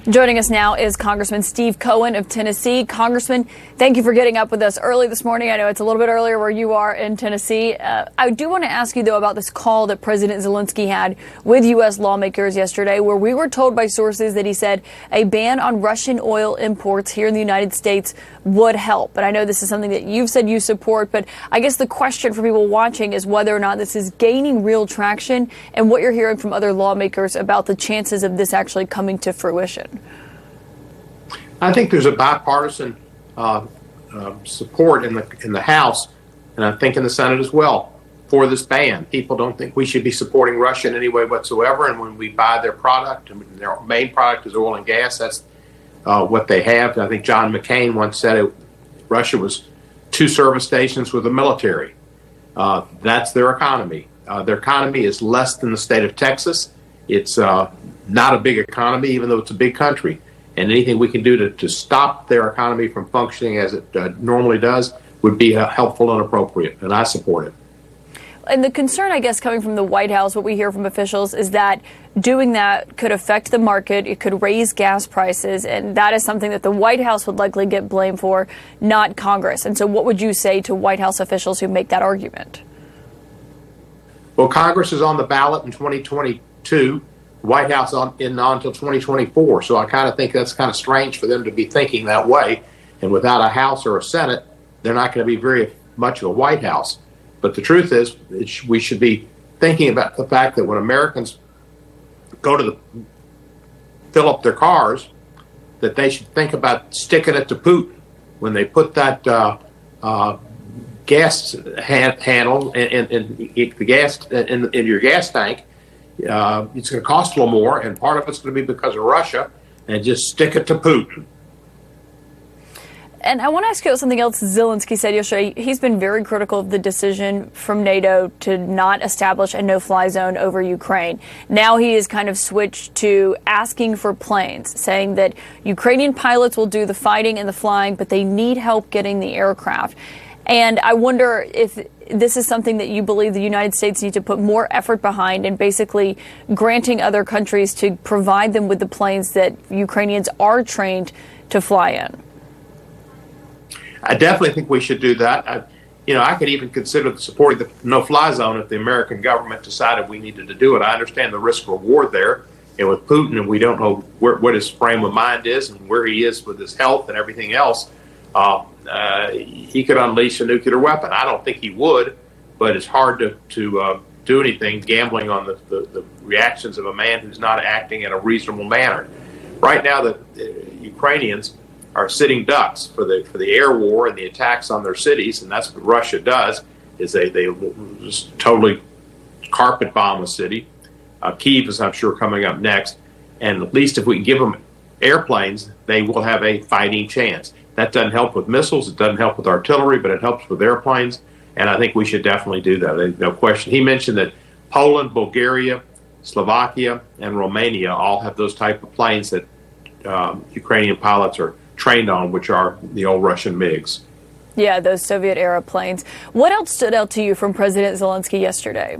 Joining us now is Congressman Steve Cohen of Tennessee. Congressman, thank you for getting up with us early this morning. I know it's a little bit earlier where you are in Tennessee. I do want to ask you, though, about this call that President Zelensky had with U.S. lawmakers yesterday, where we were told by sources that he said a ban on Russian oil imports here in the United States would help. But I know this is something that you've said you support. But I guess the question for people watching is whether or not this is gaining real traction and what you're hearing from other lawmakers about the chances of this actually coming to fruition. I think there's a bipartisan support in the House, and I think in the Senate as well, for this ban. People don't think we should be supporting Russia in any way whatsoever, and when we buy their product, and their main product is oil and gas, that's what they have. I think John McCain once said Russia was 2 service stations with a military. That's their economy. Their economy is less than the state of Texas. It's not a big economy, even though it's a big country. And anything we can do to stop their economy from functioning as it normally does would be helpful and appropriate, and I support it. And the concern, I guess, coming from the White House, what we hear from officials, is that doing that could affect the market. It could raise gas prices, and that is something that the White House would likely get blamed for, not Congress. And so what would you say to White House officials who make that argument? Well, Congress is on the ballot in 2022. White House until 2024. So I kind of think that's kind of strange for them to be thinking that way. And without a House or a Senate, they're not going to be very much of a White House. But the truth is, we should be thinking about the fact that when Americans go to fill up their cars, that they should think about sticking it to Putin. When they put that gas handle and the gas in your gas tank, it's going to cost a little more, and part of it's going to be because of Russia, and just stick it to Putin. And I want to ask you about something else Zelensky said yesterday. He's been very critical of the decision from NATO to not establish a no-fly zone over Ukraine. Now he has kind of switched to asking for planes, saying that Ukrainian pilots will do the fighting and the flying, but they need help getting the aircraft. And I wonder if this is something that you believe the United States needs to put more effort behind and basically granting other countries to provide them with the planes that Ukrainians are trained to fly in. I definitely think we should do that. I could even consider supporting the no-fly zone if the American government decided we needed to do it. I understand the risk-reward there. And with Putin, and we don't know what his frame of mind is and where he is with his health and everything else, he could unleash a nuclear weapon. I don't think he would, but it's hard to do anything gambling on the reactions of a man who's not acting in a reasonable manner. Right now, the Ukrainians are sitting ducks for the air war and the attacks on their cities, and that's what Russia does. Is they just totally carpet bomb a city. Kyiv is, I'm sure, coming up next, and at least if we can give them airplanes, they will have a fighting chance. That doesn't help with missiles, it doesn't help with artillery, but it helps with airplanes, and I think we should definitely do that. No question. He mentioned that Poland, Bulgaria, Slovakia, and Romania all have those type of planes that Ukrainian pilots are trained on, which are the old Russian MiGs. Yeah, those Soviet-era planes. What else stood out to you from President Zelensky yesterday?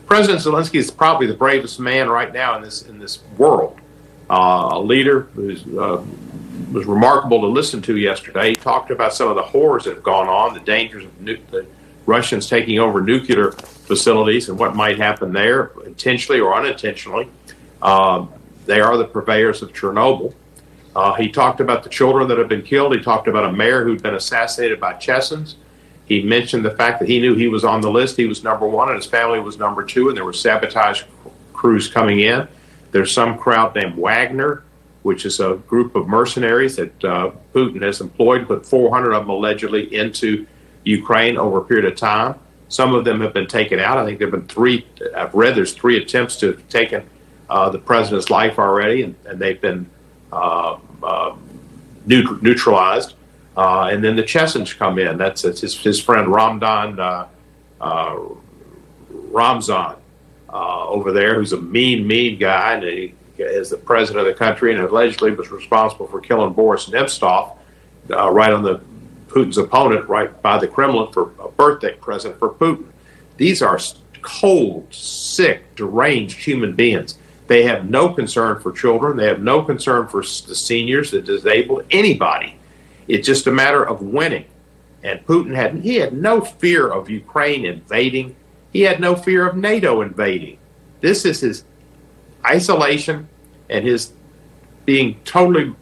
President Zelensky is probably the bravest man right now in this world. A leader who was remarkable to listen to yesterday. He talked about some of the horrors that have gone on, the dangers of the Russians taking over nuclear facilities and what might happen there, intentionally or unintentionally. They are the purveyors of Chernobyl. He talked about the children that have been killed. He talked about a mayor who'd been assassinated by Chechens. He mentioned the fact that he knew he was on the list. He was #1 and his family was #2, and there were sabotage crews coming in. There's some crowd named Wagner, which is a group of mercenaries that Putin has employed, put 400 of them allegedly into Ukraine over a period of time. Some of them have been taken out. I think there have been 3. I've read there's 3 attempts to have taken the president's life already, and they've been neutralized. And then the Chechens come in. That's his friend Ramzan over there, who's a mean guy, and he is the president of the country and allegedly was responsible for killing Boris Nemtsov right on the Putin's opponent, right by the Kremlin, for a birthday present for Putin. These are cold, sick, deranged human beings. They have no concern for children. They have no concern for the seniors, the disabled, anybody. It's just a matter of winning. And Putin had no fear of Ukraine invading. He had no fear of NATO invading. This is his isolation and his being totally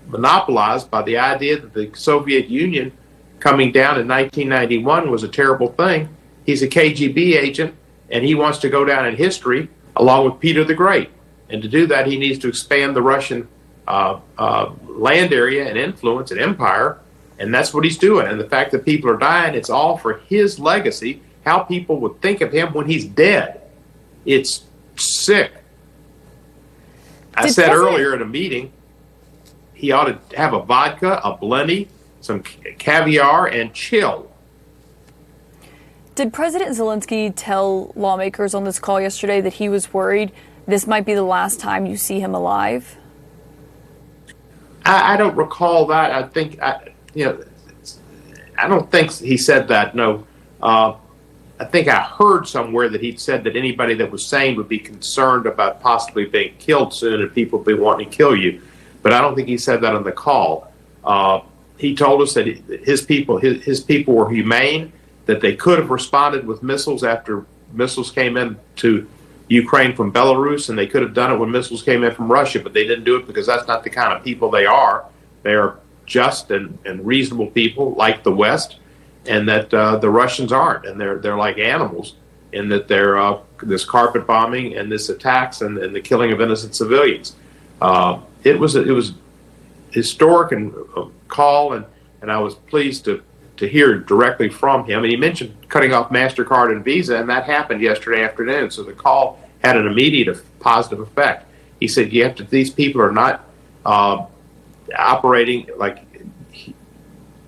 monopolized by the idea that the Soviet Union coming down in 1991 was a terrible thing. He's a KGB agent, and he wants to go down in history along with Peter the Great. And to do that, he needs to expand the Russian land area and influence and empire, and that's what he's doing. And the fact that people are dying, it's all for his legacy, how people would think of him when he's dead. It's sick. I said earlier in a meeting, he ought to have a vodka, a Blenny, some caviar, and chill. Did President Zelensky tell lawmakers on this call yesterday that he was worried this might be the last time you see him alive? I don't recall that. I think, I don't think he said that, no. I think I heard somewhere that he'd said that anybody that was sane would be concerned about possibly being killed soon and people would be wanting to kill you. But I don't think he said that on the call. He told us that his people were humane, that they could have responded with missiles after missiles came in to Ukraine from Belarus, and they could have done it when missiles came in from Russia, but they didn't do it because that's not the kind of people they are. They are just and reasonable people like the West, and that the Russians aren't, and they're like animals in that they're this carpet bombing and this attacks and the killing of innocent civilians. It was historic and call, and I was pleased to hear directly from him. And he mentioned cutting off MasterCard and Visa, and that happened yesterday afternoon. So the call had an immediate positive effect. He said, these people are not operating like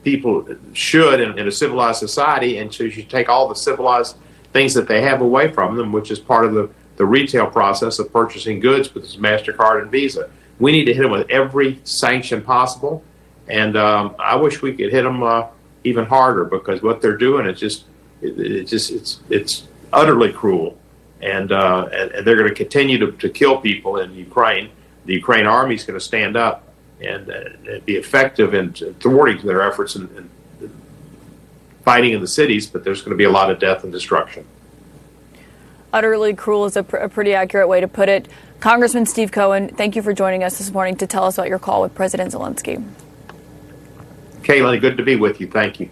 people should in a civilized society, and so you should take all the civilized things that they have away from them, which is part of the retail process of purchasing goods with this MasterCard and Visa. We need to hit them with every sanction possible, and I wish we could hit them even harder, because what they're doing is it's utterly cruel, and they're going to continue to kill people in Ukraine. The Ukraine army is going to stand up and be effective in thwarting their efforts in fighting in the cities, but there's going to be a lot of death and destruction. Utterly cruel is a pretty accurate way to put it. Congressman Steve Cohen, thank you for joining us this morning to tell us about your call with President Zelensky. Kaylin, good to be with you. Thank you.